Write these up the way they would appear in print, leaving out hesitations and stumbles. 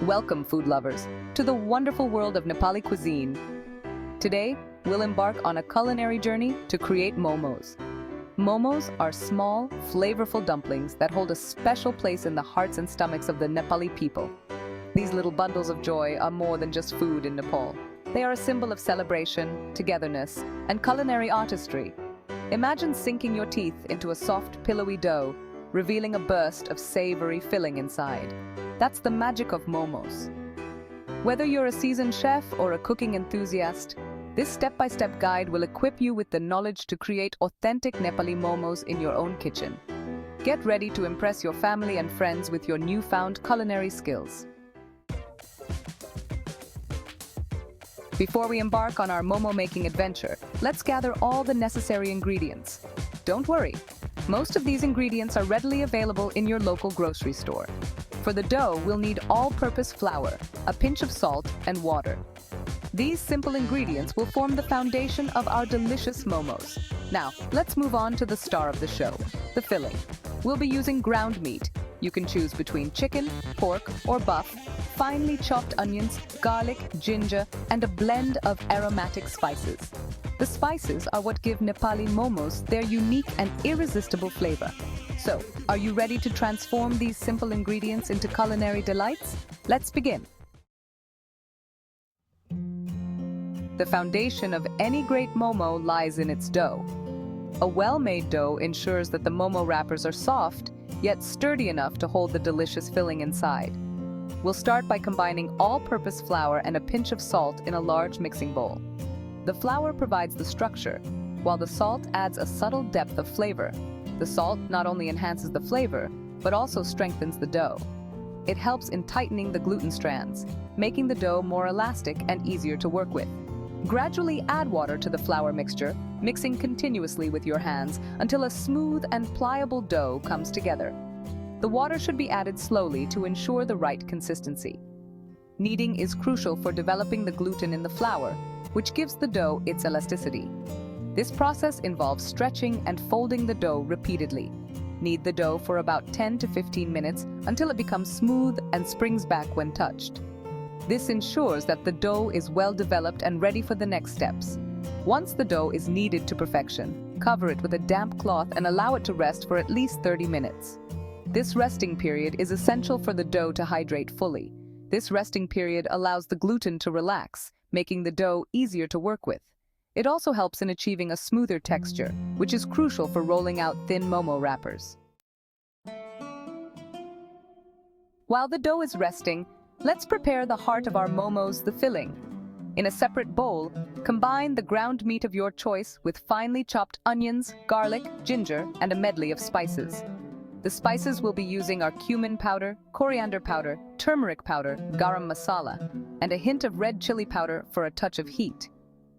Welcome, food lovers, to the wonderful world of Nepali cuisine. Today, we'll embark on a culinary journey to create momos. Momos are small, flavorful dumplings that hold a special place in the hearts and stomachs of the Nepali people. These little bundles of joy are more than just food in Nepal. They are a symbol of celebration, togetherness, and culinary artistry. Imagine sinking your teeth into a soft, pillowy dough, revealing a burst of savory filling inside. That's the magic of momos. Whether you're a seasoned chef or a cooking enthusiast, this step-by-step guide will equip you with the knowledge to create authentic Nepali momos in your own kitchen. Get ready to impress your family and friends with your newfound culinary skills. Before we embark on our momo-making adventure, let's gather all the necessary ingredients. Don't worry, most of these ingredients are readily available in your local grocery store. For the dough, we'll need all-purpose flour, a pinch of salt, and water. These simple ingredients will form the foundation of our delicious momos. Now, let's move on to the star of the show, the filling. We'll be using ground meat. You can choose between chicken, pork, or buff, finely chopped onions, garlic, ginger, and a blend of aromatic spices. The spices are what give Nepali momos their unique and irresistible flavor. So, are you ready to transform these simple ingredients into culinary delights? Let's begin. The foundation of any great momo lies in its dough. A well-made dough ensures that the momo wrappers are soft, yet sturdy enough to hold the delicious filling inside. We'll start by combining all-purpose flour and a pinch of salt in a large mixing bowl. The flour provides the structure, while the salt adds a subtle depth of flavor. The salt not only enhances the flavor, but also strengthens the dough. It helps in tightening the gluten strands, making the dough more elastic and easier to work with. Gradually add water to the flour mixture, mixing continuously with your hands until a smooth and pliable dough comes together. The water should be added slowly to ensure the right consistency. Kneading is crucial for developing the gluten in the flour, which gives the dough its elasticity. This process involves stretching and folding the dough repeatedly. Knead the dough for about 10 to 15 minutes until it becomes smooth and springs back when touched. This ensures that the dough is well developed and ready for the next steps. Once the dough is kneaded to perfection, cover it with a damp cloth and allow it to rest for at least 30 minutes. This resting period is essential for the dough to hydrate fully. This resting period allows the gluten to relax, making the dough easier to work with. It also helps in achieving a smoother texture, which is crucial for rolling out thin momo wrappers. While the dough is resting, let's prepare the heart of our momos, the filling. In a separate bowl, combine the ground meat of your choice with finely chopped onions, garlic, ginger, and a medley of spices. The spices we'll be using are cumin powder, coriander powder, turmeric powder, garam masala, and a hint of red chili powder for a touch of heat.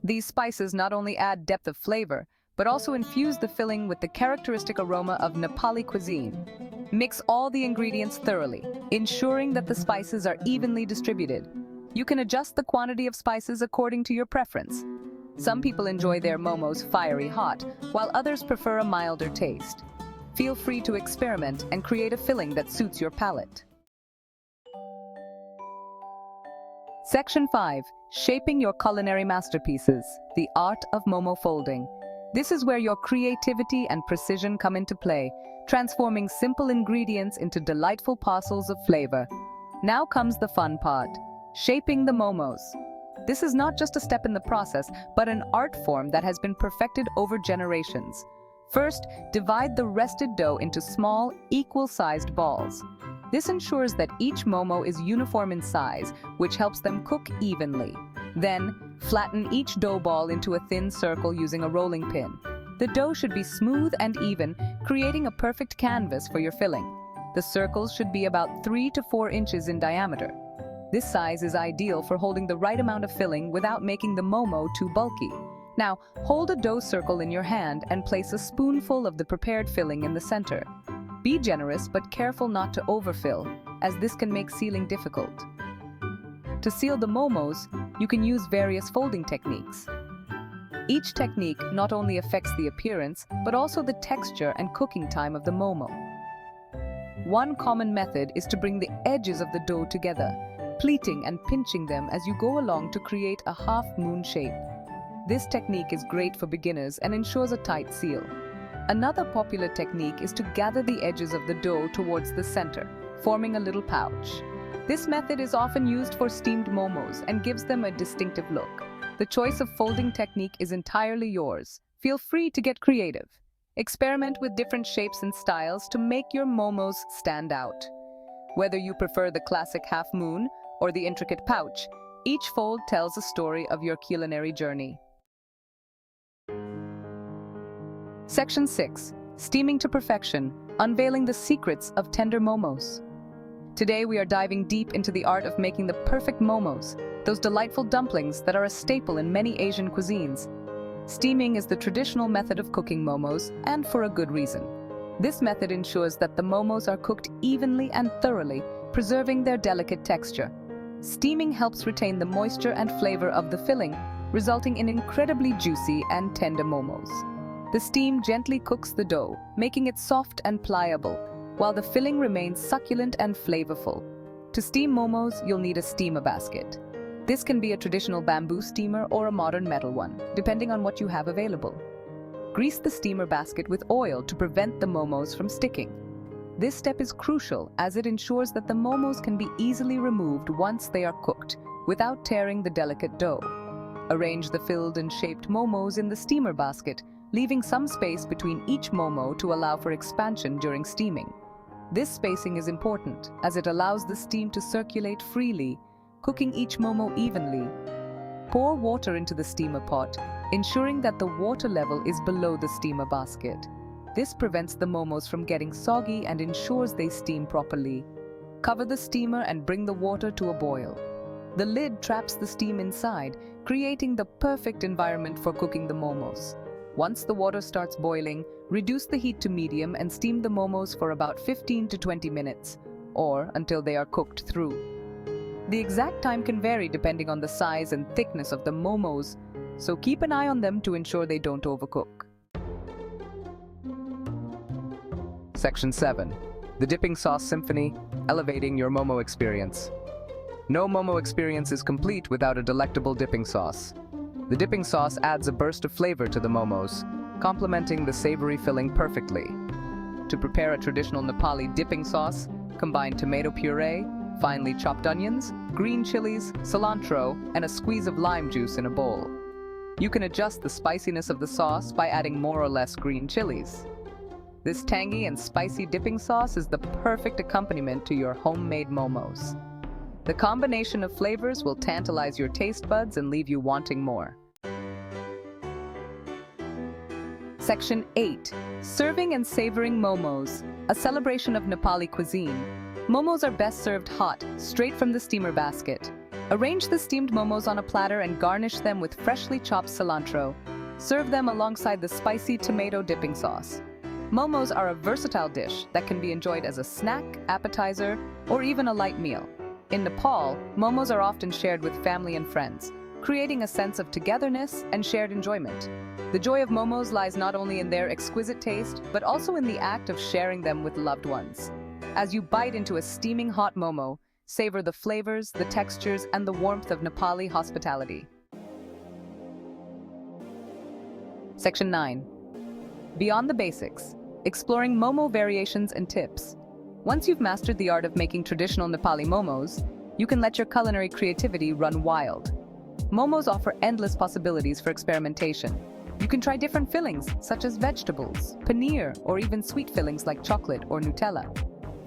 These spices not only add depth of flavor, but also infuse the filling with the characteristic aroma of Nepali cuisine. Mix all the ingredients thoroughly, ensuring that the spices are evenly distributed. You can adjust the quantity of spices according to your preference. Some people enjoy their momos fiery hot, while others prefer a milder taste. Feel free to experiment and create a filling that suits your palate. Section 5. Shaping your culinary masterpieces, the art of momo folding. This is where your creativity and precision come into play, transforming simple ingredients into delightful parcels of flavor. Now comes the fun part, shaping the momos. This is not just a step in the process, but an art form that has been perfected over generations. First, divide the rested dough into small, equal-sized balls. This ensures that each momo is uniform in size, which helps them cook evenly. Then, flatten each dough ball into a thin circle using a rolling pin. The dough should be smooth and even, creating a perfect canvas for your filling. The circles should be about 3 to 4 inches in diameter. This size is ideal for holding the right amount of filling without making the momo too bulky. Now, hold a dough circle in your hand and place a spoonful of the prepared filling in the center. Be generous but careful not to overfill, as this can make sealing difficult. To seal the momos, you can use various folding techniques. Each technique not only affects the appearance, but also the texture and cooking time of the momo. One common method is to bring the edges of the dough together, pleating and pinching them as you go along to create a half-moon shape. This technique is great for beginners and ensures a tight seal. Another popular technique is to gather the edges of the dough towards the center, forming a little pouch. This method is often used for steamed momos and gives them a distinctive look. The choice of folding technique is entirely yours. Feel free to get creative. Experiment with different shapes and styles to make your momos stand out. Whether you prefer the classic half-moon or the intricate pouch, each fold tells a story of your culinary journey. Section 6. Steaming to perfection, unveiling the secrets of tender momos. Today we are diving deep into the art of making the perfect momos, those delightful dumplings that are a staple in many Asian cuisines. Steaming is the traditional method of cooking momos, and for a good reason. This method ensures that the momos are cooked evenly and thoroughly, preserving their delicate texture. Steaming helps retain the moisture and flavor of the filling, resulting in incredibly juicy and tender momos. The steam gently cooks the dough, making it soft and pliable, while the filling remains succulent and flavorful. To steam momos, you'll need a steamer basket. This can be a traditional bamboo steamer or a modern metal one, depending on what you have available. Grease the steamer basket with oil to prevent the momos from sticking. This step is crucial as it ensures that the momos can be easily removed once they are cooked, without tearing the delicate dough. Arrange the filled and shaped momos in the steamer basket, leaving some space between each momo to allow for expansion during steaming. This spacing is important as it allows the steam to circulate freely, cooking each momo evenly. Pour water into the steamer pot, ensuring that the water level is below the steamer basket. This prevents the momos from getting soggy and ensures they steam properly. Cover the steamer and bring the water to a boil. The lid traps the steam inside, creating the perfect environment for cooking the momos. Once the water starts boiling, reduce the heat to medium and steam the momos for about 15 to 20 minutes, or until they are cooked through. The exact time can vary depending on the size and thickness of the momos, so keep an eye on them to ensure they don't overcook. Section 7. The Dipping Sauce Symphony, elevating your momo experience. No momo experience is complete without a delectable dipping sauce. The dipping sauce adds a burst of flavor to the momos, complementing the savory filling perfectly. To prepare a traditional Nepali dipping sauce, combine tomato puree, finely chopped onions, green chilies, cilantro, and a squeeze of lime juice in a bowl. You can adjust the spiciness of the sauce by adding more or less green chilies. This tangy and spicy dipping sauce is the perfect accompaniment to your homemade momos. The combination of flavors will tantalize your taste buds and leave you wanting more. Section 8. Serving and savoring momos, a celebration of Nepali cuisine. Momos are best served hot, straight from the steamer basket. Arrange the steamed momos on a platter and garnish them with freshly chopped cilantro. Serve them alongside the spicy tomato dipping sauce. Momos are a versatile dish that can be enjoyed as a snack, appetizer, or even a light meal. In Nepal, momos are often shared with family and friends, creating a sense of togetherness and shared enjoyment. The joy of momos lies not only in their exquisite taste, but also in the act of sharing them with loved ones. As you bite into a steaming hot momo, savor the flavors, the textures, and the warmth of Nepali hospitality. Section 9. Beyond the basics, exploring momo variations and tips. Once you've mastered the art of making traditional Nepali momos, you can let your culinary creativity run wild. Momos offer endless possibilities for experimentation. You can try different fillings, such as vegetables, paneer, or even sweet fillings like chocolate or Nutella.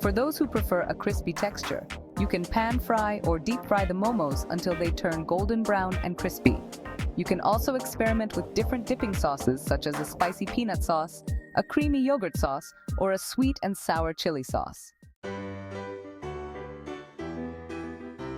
For those who prefer a crispy texture, you can pan fry or deep fry the momos until they turn golden brown and crispy. You can also experiment with different dipping sauces, such as a spicy peanut sauce, a creamy yogurt sauce, or a sweet and sour chili sauce.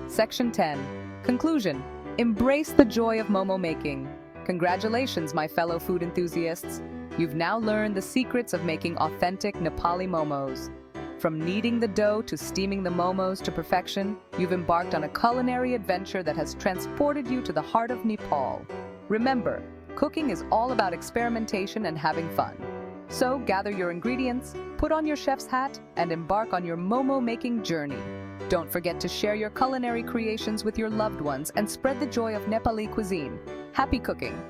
Section 10. Conclusion. Embrace the joy of momo making. Congratulations, my fellow food enthusiasts. You've now learned the secrets of making authentic Nepali momos. From kneading the dough to steaming the momos to perfection, you've embarked on a culinary adventure that has transported you to the heart of Nepal. Remember, cooking is all about experimentation and having fun. So gather your ingredients, put on your chef's hat, and embark on your momo making journey. Don't forget to share your culinary creations with your loved ones and spread the joy of Nepali cuisine. Happy cooking!